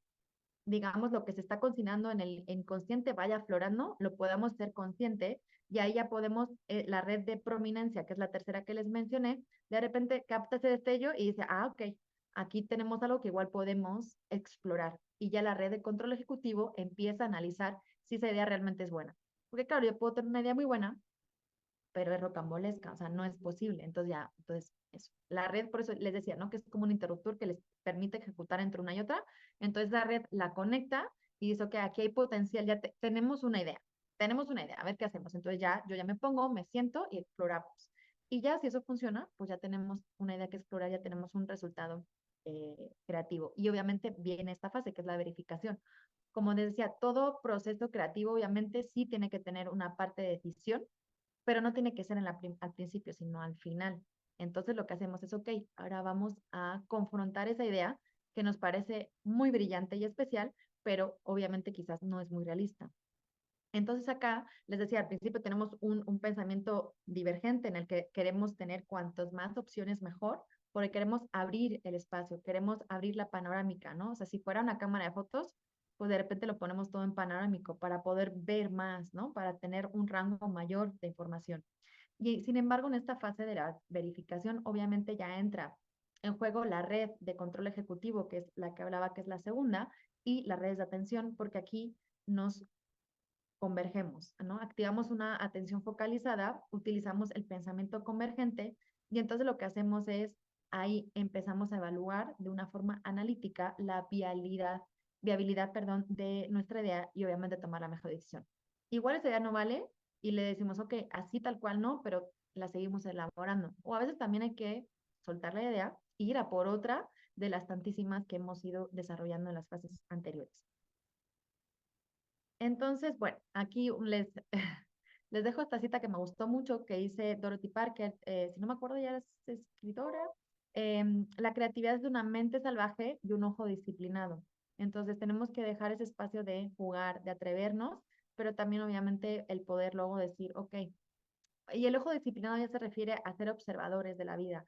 [SPEAKER 1] digamos, lo que se está cocinando en el inconsciente vaya aflorando, lo podamos ser consciente y ahí ya podemos, la red de prominencia, que es la tercera que les mencioné, de repente capta ese destello y dice, ah, ok, aquí tenemos algo que igual podemos explorar. Y ya la red de control ejecutivo empieza a analizar si esa idea realmente es buena. Porque claro, yo puedo tener una idea muy buena, pero es rocambolesca, o sea, no es posible. Entonces ya, entonces eso. La red, por eso les decía, ¿no? Que es como un interruptor que les permite ejecutar entre una y otra. Entonces la red la conecta y dice, ok, aquí hay potencial, tenemos una idea, a ver qué hacemos. Entonces ya, yo ya me pongo, me siento y exploramos. Y ya, si eso funciona, pues ya tenemos una idea que explorar, ya tenemos un resultado creativo. Y obviamente viene esta fase, que es la verificación. Como les decía, todo proceso creativo obviamente sí tiene que tener una parte de decisión, pero no tiene que ser al principio, sino al final. Entonces lo que hacemos es, ok, ahora vamos a confrontar esa idea que nos parece muy brillante y especial, pero obviamente quizás no es muy realista. Entonces acá, les decía, al principio tenemos un pensamiento divergente en el que queremos tener cuantas más opciones mejor, porque queremos abrir el espacio, queremos abrir la panorámica, ¿no? O sea, si fuera una cámara de fotos, pues de repente lo ponemos todo en panorámico para poder ver más, ¿no? Para tener un rango mayor de información. Y sin embargo, en esta fase de la verificación, obviamente ya entra en juego la red de control ejecutivo, que es la que hablaba, que es la segunda, y las redes de atención, porque aquí nos convergemos, ¿no? Activamos una atención focalizada, utilizamos el pensamiento convergente y entonces lo que hacemos es ahí empezamos a evaluar de una forma analítica la viabilidad, perdón, de nuestra idea y obviamente tomar la mejor decisión. Igual esa idea no vale y le decimos, ok, así tal cual no, pero la seguimos elaborando. O a veces también hay que soltar la idea e ir a por otra de las tantísimas que hemos ido desarrollando en las fases anteriores. Entonces, bueno, aquí les dejo esta cita que me gustó mucho, que dice Dorothy Parker, si no me acuerdo, ya es escritora. La creatividad es de una mente salvaje y un ojo disciplinado. Entonces, tenemos que dejar ese espacio de jugar, de atrevernos, pero también obviamente el poder luego decir, ok, y el ojo disciplinado ya se refiere a ser observadores de la vida.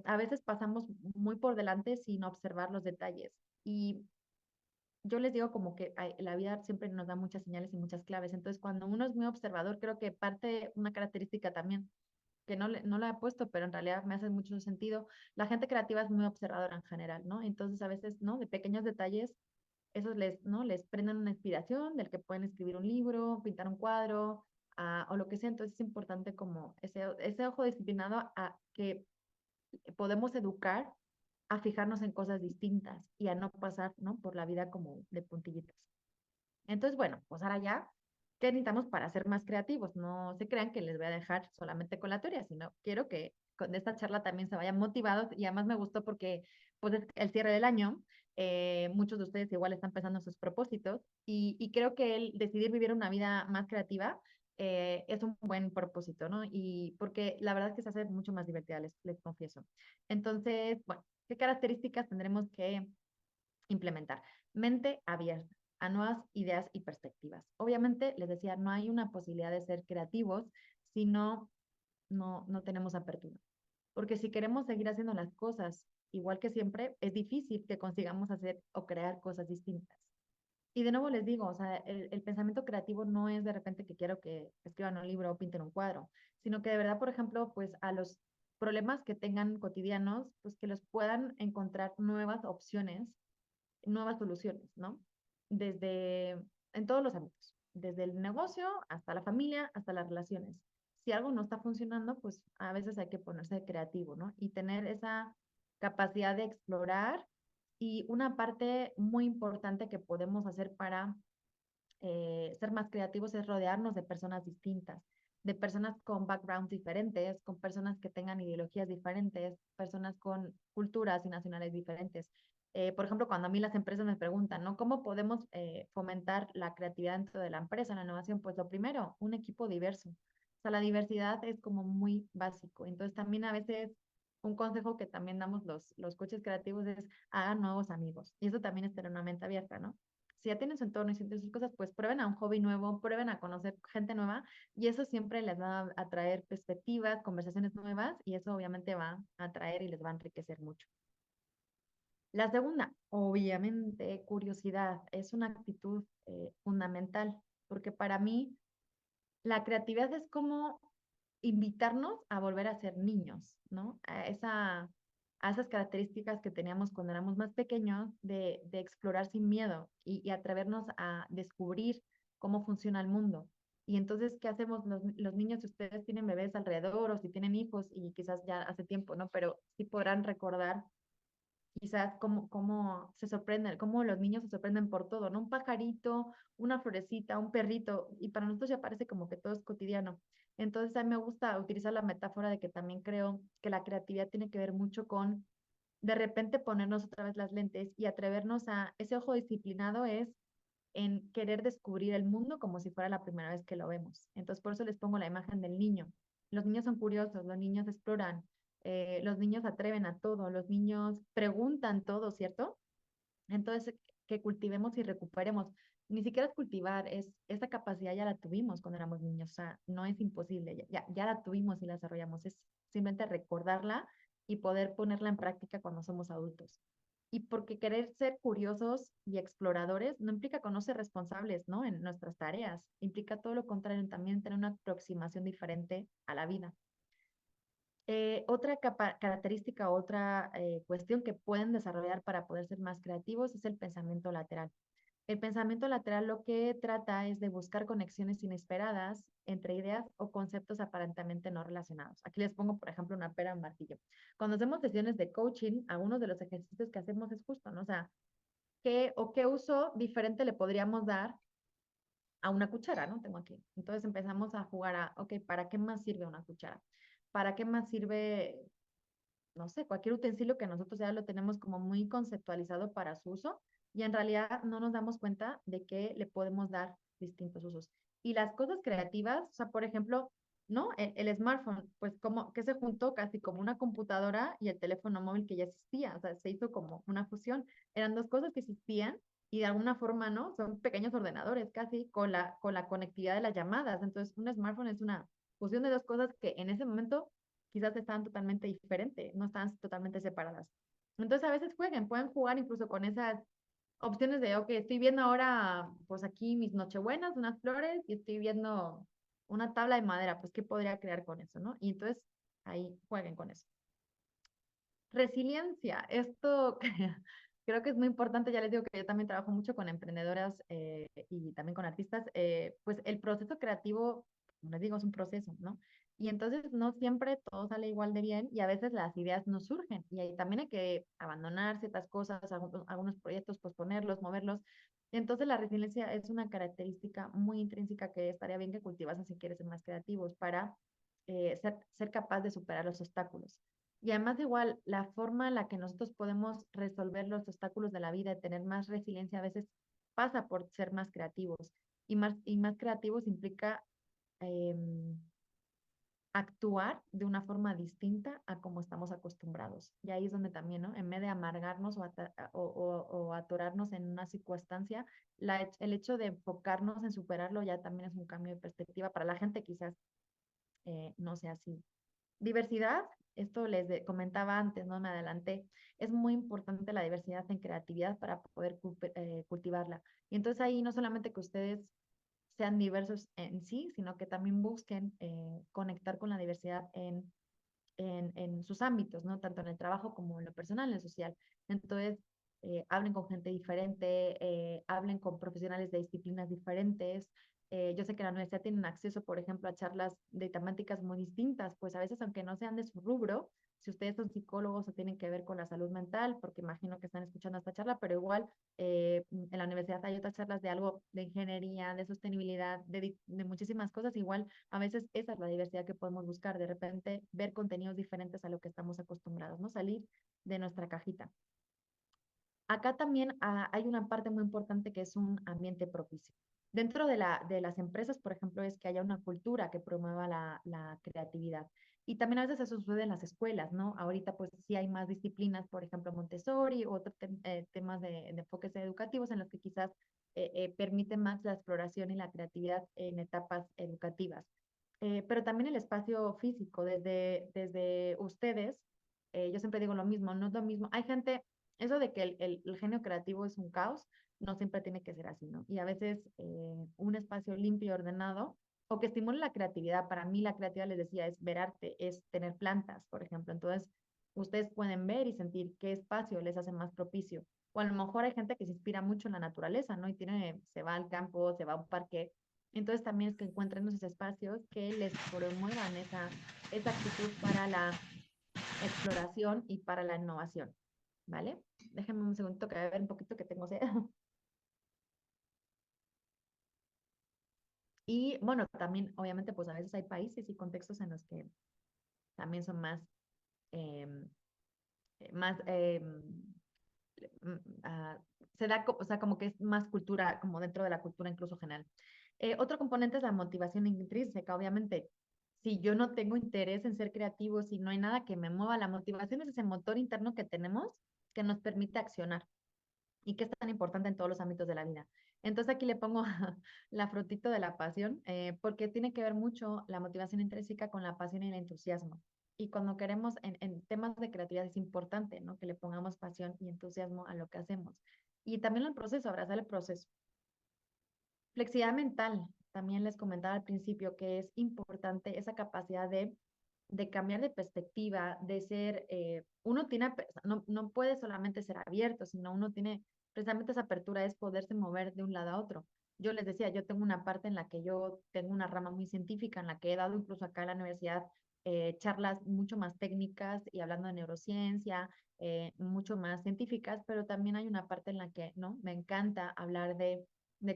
[SPEAKER 1] A veces pasamos muy por delante sin observar los detalles. Y yo les digo como que ay, la vida siempre nos da muchas señales y muchas claves. Entonces, cuando uno es muy observador, creo que parte, una característica también, que no la he puesto, pero en realidad me hace mucho sentido, la gente creativa es muy observadora en general, ¿no? Entonces, a veces, ¿no? De pequeños detalles, esos les, ¿no? Les prenden una inspiración del que pueden escribir un libro, pintar un cuadro, o lo que sea. Entonces, es importante como ese ojo disciplinado a que podemos educar a fijarnos en cosas distintas y a no pasar, ¿no? Por la vida como de puntillitos. Entonces, bueno, pues ahora ya, ¿qué necesitamos para ser más creativos? No se crean que les voy a dejar solamente con la teoría, sino quiero que con esta charla también se vayan motivados y además me gustó porque pues es el cierre del año, muchos de ustedes igual están pensando en sus propósitos y creo que el decidir vivir una vida más creativa es un buen propósito, ¿no? Y porque la verdad es que se hace mucho más divertida, les confieso. Entonces, bueno, ¿qué características tendremos que implementar? Mente abierta a nuevas ideas y perspectivas. Obviamente, les decía, no hay una posibilidad de ser creativos si no tenemos apertura. Porque si queremos seguir haciendo las cosas igual que siempre, es difícil que consigamos hacer o crear cosas distintas. Y de nuevo les digo, o sea, el pensamiento creativo no es de repente que quiero que escriban un libro o pinten un cuadro, sino que de verdad, por ejemplo, pues a los problemas que tengan cotidianos, pues que los puedan encontrar nuevas opciones, nuevas soluciones, ¿no? Desde, en todos los ámbitos, desde el negocio hasta la familia, hasta las relaciones. Si algo no está funcionando, pues a veces hay que ponerse creativo, ¿no? Y tener esa capacidad de explorar. Y una parte muy importante que podemos hacer para ser más creativos es rodearnos de personas distintas, de personas con backgrounds diferentes, con personas que tengan ideologías diferentes, personas con culturas y nacionales diferentes. Por ejemplo, cuando a mí las empresas me preguntan, ¿no? ¿Cómo podemos fomentar la creatividad dentro de la empresa, la innovación? Pues lo primero, un equipo diverso. O sea, la diversidad es como muy básico. Entonces, también a veces un consejo que también damos los coaches creativos es hagan nuevos amigos. Y eso también es tener una mente abierta, ¿no? Si ya tienen su entorno y sienten sus cosas, pues prueben a un hobby nuevo, prueben a conocer gente nueva y eso siempre les va a traer perspectivas, conversaciones nuevas y eso obviamente va a atraer y les va a enriquecer mucho. La segunda, obviamente, curiosidad, es una actitud fundamental porque para mí la creatividad es como invitarnos a volver a ser niños, ¿no? A esas características que teníamos cuando éramos más pequeños de explorar sin miedo y atrevernos a descubrir cómo funciona el mundo. Y entonces, ¿qué hacemos los niños? Si ustedes tienen bebés alrededor o si tienen hijos y quizás ya hace tiempo, ¿no? Pero sí podrán recordar quizás cómo se sorprenden, cómo los niños se sorprenden por todo, ¿no? Un pajarito, una florecita, un perrito, y para nosotros ya parece como que todo es cotidiano. Entonces a mí me gusta utilizar la metáfora de que también creo que la creatividad tiene que ver mucho con de repente ponernos otra vez las lentes y atrevernos a, ese ojo disciplinado es en querer descubrir el mundo como si fuera la primera vez que lo vemos. Entonces, por eso les pongo la imagen del niño. Los niños son curiosos, los niños exploran, los niños atreven a todo, los niños preguntan todo, ¿cierto? Entonces, que cultivemos y recuperemos. Ni siquiera es cultivar, es esa capacidad ya la tuvimos cuando éramos niños, o sea, no es imposible, ya la tuvimos y la desarrollamos, es simplemente recordarla y poder ponerla en práctica cuando somos adultos. Y porque querer ser curiosos y exploradores no implica conocer responsables, ¿no? En nuestras tareas, implica todo lo contrario, también tener una aproximación diferente a la vida. Otra característica, otra cuestión que pueden desarrollar para poder ser más creativos es el pensamiento lateral. El pensamiento lateral lo que trata es de buscar conexiones inesperadas entre ideas o conceptos aparentemente no relacionados. Aquí les pongo, por ejemplo, una pera en martillo. Cuando hacemos sesiones de coaching, algunos de los ejercicios que hacemos es justo, ¿no? O sea, ¿qué uso diferente le podríamos dar a una cuchara, ¿no? Tengo aquí. Entonces empezamos a jugar a, ok, ¿para qué más sirve una cuchara? ¿Para qué más sirve, no sé, cualquier utensilio que nosotros ya lo tenemos como muy conceptualizado para su uso y en realidad no nos damos cuenta de que le podemos dar distintos usos? Y las cosas creativas, o sea, por ejemplo, ¿no? El smartphone, pues como que se juntó casi como una computadora y el teléfono móvil que ya existía, o sea, se hizo como una fusión. Eran dos cosas que existían y de alguna forma, ¿no? Son pequeños ordenadores casi con la conectividad de las llamadas. Entonces, un smartphone es una fusión de dos cosas que en ese momento quizás estaban totalmente diferentes, no estaban totalmente separadas. Entonces, a veces pueden jugar incluso con esas opciones de, ok, estoy viendo ahora, pues aquí mis nochebuenas, unas flores, y estoy viendo una tabla de madera, pues, ¿qué podría crear con eso, no? Y entonces, ahí jueguen con eso. Resiliencia, esto creo que es muy importante, ya les digo que yo también trabajo mucho con emprendedoras y también con artistas, pues el proceso creativo, como les digo, es un proceso, ¿no? Y entonces no siempre todo sale igual de bien y a veces las ideas no surgen y ahí también hay que abandonar ciertas cosas, algunos proyectos, posponerlos, moverlos. Entonces la resiliencia es una característica muy intrínseca que estaría bien que cultivas si quieres ser más creativos para ser capaz de superar los obstáculos. Y además igual, la forma en la que nosotros podemos resolver los obstáculos de la vida y tener más resiliencia a veces pasa por ser más creativos. Y más creativos implica em, actuar de una forma distinta a como estamos acostumbrados. Y ahí es donde también, ¿no? En vez de amargarnos o atorarnos en una circunstancia, el hecho de enfocarnos en superarlo ya también es un cambio de perspectiva. Para la gente quizás no sea así. Diversidad, esto comentaba antes, no me adelanté, es muy importante la diversidad en creatividad para poder cultivarla. Y entonces ahí no solamente que ustedes sean diversos en sí, sino que también busquen conectar con la diversidad en sus ámbitos, ¿no? Tanto en el trabajo como en lo personal, en lo social. Entonces, hablen con gente diferente, hablen con profesionales de disciplinas diferentes. Yo sé que en la universidad tienen acceso, por ejemplo, a charlas de temáticas muy distintas, pues a veces, aunque no sean de su rubro, si ustedes son psicólogos o tienen que ver con la salud mental, porque imagino que están escuchando esta charla, pero igual en la universidad hay otras charlas de algo de ingeniería, de sostenibilidad, de muchísimas cosas. Igual a veces esa es la diversidad que podemos buscar, de repente ver contenidos diferentes a lo que estamos acostumbrados, ¿no? Salir de nuestra cajita. Acá también hay una parte muy importante que es un ambiente propicio. Dentro de las empresas, por ejemplo, es que haya una cultura que promueva la creatividad. Y también a veces eso sucede en las escuelas, ¿no? Ahorita pues sí hay más disciplinas, por ejemplo, Montessori o otros temas de enfoques educativos en los que quizás permiten más la exploración y la creatividad en etapas educativas. Pero también el espacio físico, desde ustedes, yo siempre digo lo mismo, no es lo mismo. Hay gente, eso de que el genio creativo es un caos, no siempre tiene que ser así, ¿no? Y a veces un espacio limpio y ordenado, o que estimule la creatividad. Para mí la creatividad, les decía, es ver arte, es tener plantas, por ejemplo. Entonces, ustedes pueden ver y sentir qué espacio les hace más propicio. O a lo mejor hay gente que se inspira mucho en la naturaleza, ¿no? Y se va al campo, se va a un parque. Entonces también es que encuentren esos espacios que les promuevan esa actitud para la exploración y para la innovación, ¿vale? Déjenme un segundito que voy a ver un poquito que tengo sed. Y bueno, también obviamente pues a veces hay países y contextos en los que también son eh, más mm, ah, o sea, como que es más cultura, como dentro de la cultura incluso general. Otro componente es la motivación intrínseca, obviamente. Si yo no tengo interés en ser creativo, si no hay nada que me mueva, la motivación es ese motor interno que tenemos que nos permite accionar y que es tan importante en todos los ámbitos de la vida. Entonces aquí le pongo la frutito de la pasión, porque tiene que ver mucho la motivación intrínseca con la pasión y el entusiasmo. Y cuando queremos, en temas de creatividad es importante, ¿no? Que le pongamos pasión y entusiasmo a lo que hacemos. Y también el proceso, abrazar el proceso. Flexibilidad mental, también les comentaba al principio que es importante esa capacidad de cambiar de perspectiva, de ser, no puede solamente ser abierto, sino uno tiene precisamente esa apertura, es poderse mover de un lado a otro. Yo les decía, yo tengo una parte en la que yo tengo una rama muy científica, en la que he dado incluso acá en la universidad charlas mucho más técnicas y hablando de neurociencia, mucho más científicas, pero también hay una parte en la que, ¿no? Me encanta hablar de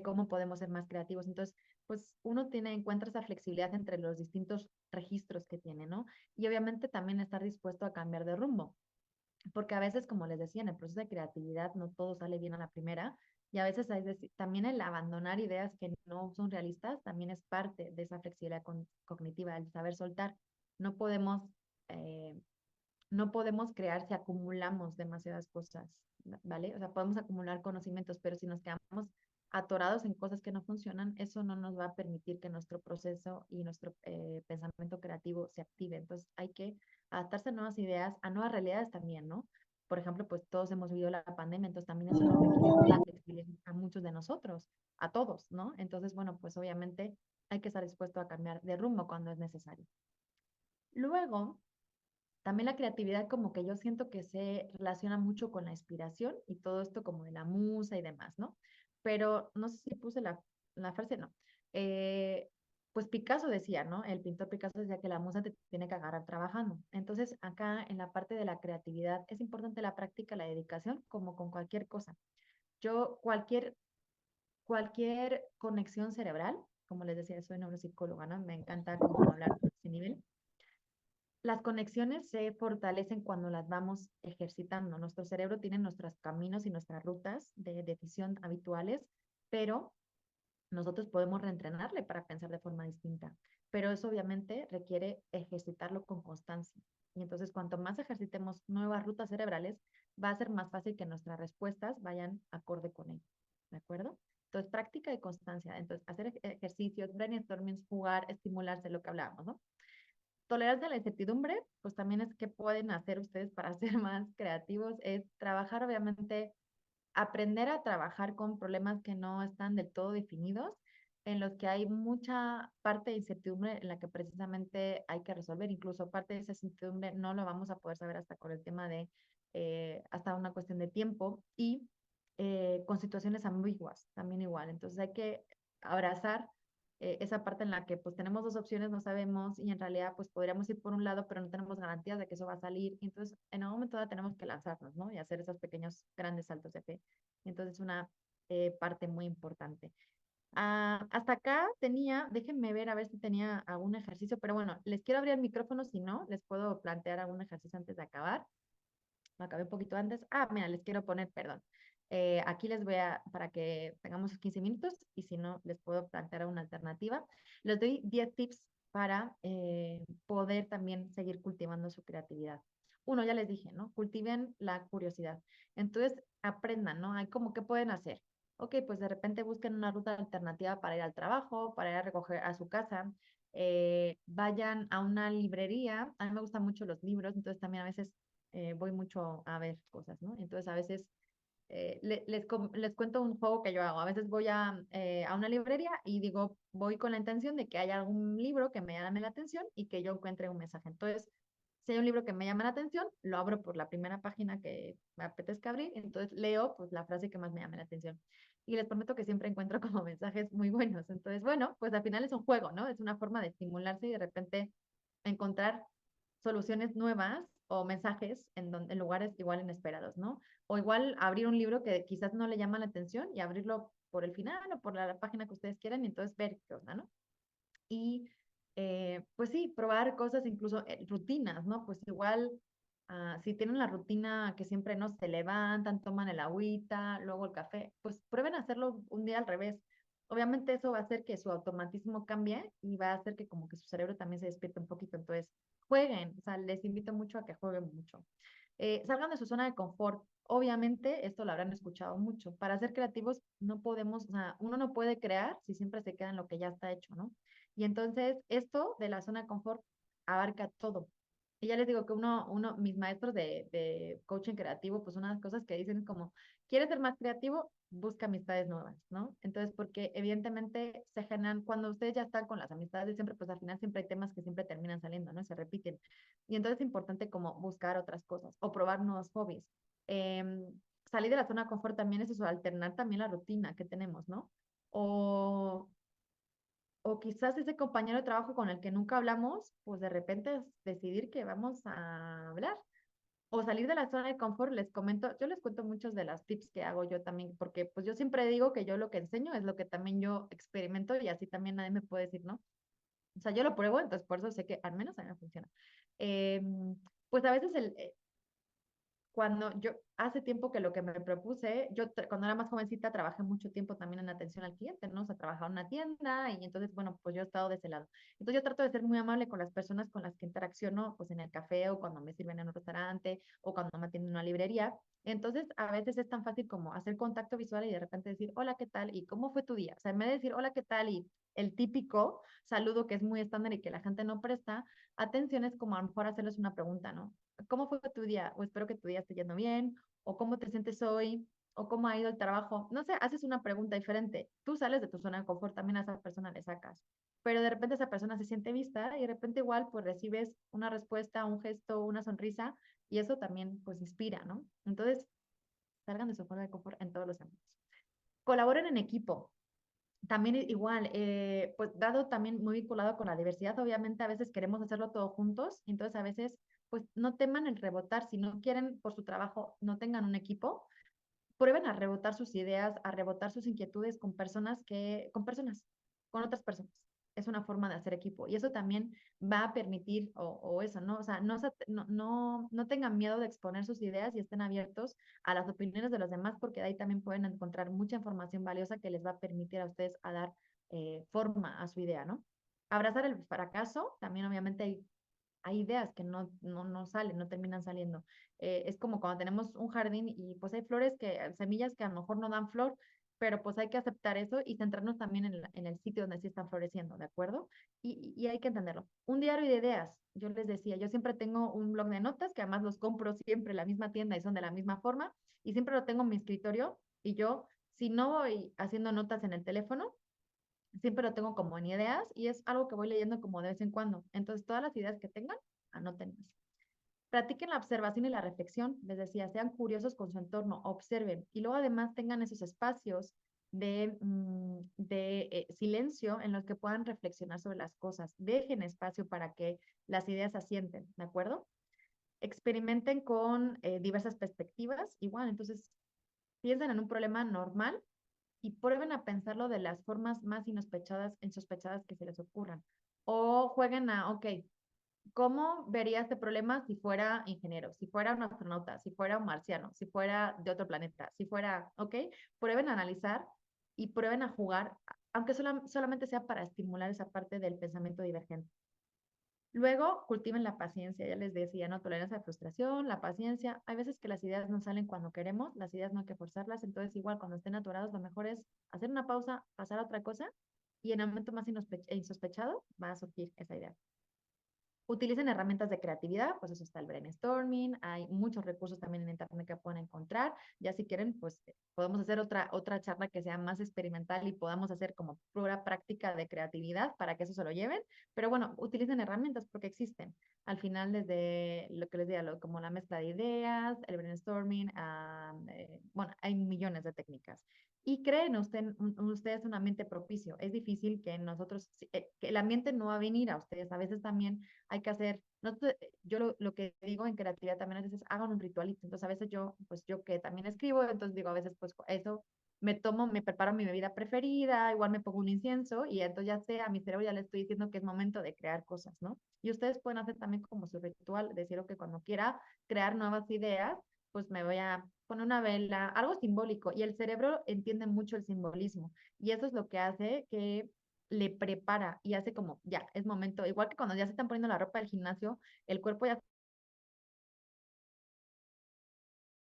[SPEAKER 1] cómo podemos ser más creativos. Entonces, pues uno encuentra esa flexibilidad entre los distintos registros que tiene, ¿no? Y obviamente también estar dispuesto a cambiar de rumbo, porque a veces, como les decía, en el proceso de creatividad no todo sale bien a la primera, y a veces también el abandonar ideas que no son realistas también es parte de esa flexibilidad cognitiva, el saber soltar. No podemos, eh, no podemos crear si acumulamos demasiadas cosas, ¿vale? O sea, podemos acumular conocimientos, pero si nos quedamos atorados en cosas que no funcionan, eso no nos va a permitir que nuestro proceso y nuestro pensamiento creativo se active. Entonces, hay que adaptarse a nuevas ideas, a nuevas realidades también, ¿no? Por ejemplo, pues todos hemos vivido la pandemia, entonces también eso nos requiere mucha flexibilidad a muchos de nosotros, a todos, ¿no? Entonces, bueno, pues obviamente hay que estar dispuesto a cambiar de rumbo cuando es necesario. Luego, también la creatividad como que yo siento que se relaciona mucho con la inspiración y todo esto como de la musa y demás, ¿no? Pero no sé si puse la frase, no. Eh, pues Picasso decía, ¿no? El pintor Picasso decía que la musa te tiene que agarrar trabajando. Entonces, acá en la parte de la creatividad es importante la práctica, la dedicación, como con cualquier cosa. Yo, cualquier conexión cerebral, como les decía, soy neuropsicóloga, ¿no? Me encanta como hablar a ese nivel Las conexiones se fortalecen cuando las vamos ejercitando. Nuestro cerebro tiene nuestros caminos y nuestras rutas de decisión habituales, pero nosotros podemos reentrenarle para pensar de forma distinta. Pero eso obviamente requiere ejercitarlo con constancia. Y entonces, cuanto más ejercitemos nuevas rutas cerebrales, va a ser más fácil que nuestras respuestas vayan acorde con ello. ¿De acuerdo? Entonces, práctica y constancia. Entonces, hacer ejercicios, brainstorming, jugar, estimularse, lo que hablábamos, ¿no? Tolerancia a la incertidumbre, pues también es que pueden hacer ustedes para ser más creativos, es trabajar, obviamente, aprender a trabajar con problemas que no están del todo definidos, en los que hay mucha parte de incertidumbre en la que precisamente hay que resolver. Incluso parte de esa incertidumbre no lo vamos a poder saber hasta con el tema de, hasta una cuestión de tiempo y con situaciones ambiguas, también igual. Entonces hay que abrazar esa parte en la que pues tenemos dos opciones, no sabemos y en realidad pues podríamos ir por un lado, pero no tenemos garantías de que eso va a salir. Y entonces en algún momento tenemos que lanzarnos, ¿no? Y hacer esos pequeños, grandes saltos de fe. Entonces una parte muy importante. Hasta acá tenía, déjenme ver a ver si tenía algún ejercicio, pero bueno, les quiero abrir el micrófono, si no, les puedo plantear algún ejercicio antes de acabar. Lo acabé un poquito antes. Mira, les quiero poner, perdón. Aquí les voy a, para que tengamos 15 minutos y si no, les puedo plantear una alternativa. Les doy 10 tips para poder también seguir cultivando su creatividad. Uno, ya les dije, ¿no? Cultiven la curiosidad. Entonces, aprendan, ¿no? Hay como, ¿qué pueden hacer? Ok, pues de repente busquen una ruta alternativa para ir al trabajo, para ir a recoger a su casa. Vayan a una librería. A mí me gustan mucho los libros, entonces también a veces voy mucho a ver cosas, ¿no? Entonces a veces les cuento un juego que yo hago. A veces voy a una librería y digo, voy con la intención de que haya algún libro que me llame la atención y que yo encuentre un mensaje. Entonces, si hay un libro que me llama la atención, lo abro por la primera página que me apetezca abrir, entonces leo pues la frase que más me llame la atención. Y les prometo que siempre encuentro como mensajes muy buenos. Entonces, bueno, pues al final es un juego, ¿no? Es una forma de estimularse y de repente encontrar soluciones nuevas o mensajes en lugares igual inesperados, ¿no? O igual abrir un libro que quizás no le llama la atención y abrirlo por el final o por la página que ustedes quieran y entonces ver qué onda, ¿no? Y pues sí, probar cosas, incluso rutinas, ¿no? Pues igual, si tienen la rutina que siempre no se levantan, toman el agüita, luego el café, pues prueben hacerlo un día al revés. Obviamente eso va a hacer que su automatismo cambie y va a hacer que como que su cerebro también se despierte un poquito. Entonces, jueguen, o sea, les invito mucho a que jueguen mucho. Salgan de su zona de confort. Obviamente, esto lo habrán escuchado mucho. Para ser creativos no podemos, o sea, uno no puede crear si siempre se queda en lo que ya está hecho, ¿no? Y entonces esto de la zona de confort abarca todo. Y ya les digo que mis maestros de coaching creativo, pues una de las cosas que dicen es como, ¿quieres ser más creativo? Busca amistades nuevas, ¿no? Entonces, porque evidentemente se generan, cuando ustedes ya están con las amistades de siempre, pues al final siempre hay temas que siempre terminan saliendo, ¿no? Se repiten. Y entonces es importante como buscar otras cosas o probar nuevos hobbies. Salir de la zona de confort también es eso, alternar también la rutina que tenemos, ¿no? O o quizás ese compañero de trabajo con el que nunca hablamos, pues de repente es decidir que vamos a hablar. O salir de la zona de confort, les comento, yo les cuento muchos de las tips que hago yo también, porque pues yo siempre digo que yo lo que enseño es lo que también yo experimento y así también nadie me puede decir, ¿no? O sea, yo lo pruebo, entonces por eso sé que al menos a mí me funciona. Pues a veces cuando yo, hace tiempo que lo que me propuse, cuando era más jovencita trabajé mucho tiempo también en atención al cliente, ¿no? O sea, trabajaba en una tienda y entonces, bueno, pues yo he estado de ese lado. Entonces yo trato de ser muy amable con las personas con las que interacciono, pues en el café o cuando me sirven en un restaurante o cuando me atienden en una librería. Entonces, a veces es tan fácil como hacer contacto visual y de repente decir, hola, ¿qué tal? ¿Y cómo fue tu día? O sea, en vez de decir, hola, ¿qué tal? Y el típico saludo que es muy estándar y que la gente no presta atención es como a lo mejor hacerles una pregunta, ¿no? ¿Cómo fue tu día? O espero que tu día esté yendo bien, o cómo te sientes hoy, o cómo ha ido el trabajo. No sé, haces una pregunta diferente. Tú sales de tu zona de confort, también a esa persona le sacas. Pero de repente esa persona se siente vista y de repente igual pues recibes una respuesta, un gesto, una sonrisa y eso también pues inspira, ¿no? Entonces, salgan de su zona de confort en todos los ámbitos. Colaboren en equipo. También igual, pues dado también muy vinculado con la diversidad, obviamente a veces queremos hacerlo todo juntos, entonces a veces pues no teman el rebotar, si no quieren por su trabajo, no tengan un equipo, prueben a rebotar sus ideas, a rebotar sus inquietudes con personas, con otras personas. es una forma de hacer equipo. Y eso también va a permitir, o eso, ¿no? O sea, no tengan miedo de exponer sus ideas y estén abiertos a las opiniones de los demás, porque de ahí también pueden encontrar mucha información valiosa que les va a permitir a ustedes a dar forma a su idea, ¿no? Abrazar el fracaso, también obviamente hay ideas que no salen, no terminan saliendo. Es como cuando tenemos un jardín y pues hay flores semillas que a lo mejor no dan flor, pero pues hay que aceptar eso y centrarnos también en el sitio donde sí están floreciendo, ¿de acuerdo? Y hay que entenderlo. Un diario de ideas, yo les decía, yo siempre tengo un blog de notas, que además los compro siempre en la misma tienda y son de la misma forma, y siempre lo tengo en mi escritorio, y yo, si no voy haciendo notas en el teléfono, siempre lo tengo como en ideas y es algo que voy leyendo como de vez en cuando. Entonces, todas las ideas que tengan, anótenlas. Practiquen la observación y la reflexión, les decía, sean curiosos con su entorno, observen y luego además tengan esos espacios de silencio en los que puedan reflexionar sobre las cosas. Dejen espacio para que las ideas asienten, ¿de acuerdo? Experimenten con diversas perspectivas, igual, entonces piensen en un problema normal y prueben a pensarlo de las formas más insospechadas que se les ocurran. O jueguen a, ok, ¿cómo vería este problema si fuera ingeniero, si fuera un astronauta, si fuera un marciano, si fuera de otro planeta, si fuera, ok? Prueben a analizar y prueben a jugar, aunque solamente sea para estimular esa parte del pensamiento divergente. Luego, cultiven la paciencia, ya les decía, ¿no? Tolerancia a la frustración, la paciencia. Hay veces que las ideas no salen cuando queremos, las ideas no hay que forzarlas, entonces igual cuando estén atorados, lo mejor es hacer una pausa, pasar a otra cosa y en el momento más insospechado va a surgir esa idea. Utilicen herramientas de creatividad, pues eso está el brainstorming, hay muchos recursos también en internet que pueden encontrar. Ya si quieren, pues podemos hacer otra charla que sea más experimental y podamos hacer como pura práctica de creatividad para que eso se lo lleven. Pero bueno, utilicen herramientas porque existen. Al final, desde lo que les diga, como la mezcla de ideas, el brainstorming, bueno, hay millones de técnicas. Y creen ustedes un ambiente propicio. Es difícil que nosotros, que el ambiente no va a venir a ustedes. A veces también hay que hacer, no, yo lo que digo en creatividad también a veces hagan un ritualito, entonces a veces pues yo que también escribo, entonces digo a veces pues eso me preparo mi bebida preferida, igual me pongo un incienso y entonces ya sé, a mi cerebro ya le estoy diciendo que es momento de crear cosas, ¿no? Y ustedes pueden hacer también como su ritual, decir que cuando quiera crear nuevas ideas, pues me voy a poner una vela, algo simbólico, y el cerebro entiende mucho el simbolismo, y eso es lo que hace que le prepara y hace como, ya, es momento, igual que cuando ya se están poniendo la ropa del gimnasio, el cuerpo ya,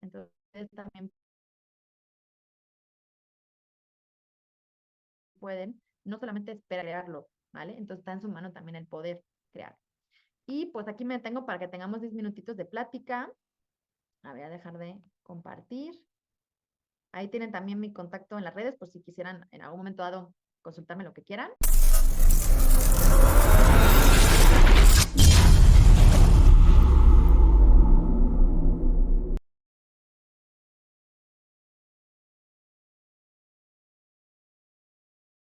[SPEAKER 1] entonces también pueden, no solamente esperarlo, ¿vale? Entonces está en su mano también el poder crear. Y pues aquí me tengo para que tengamos 10 minutitos de plática. Voy a dejar de compartir. Ahí tienen también mi contacto en las redes por si quisieran en algún momento dado consultarme lo que quieran.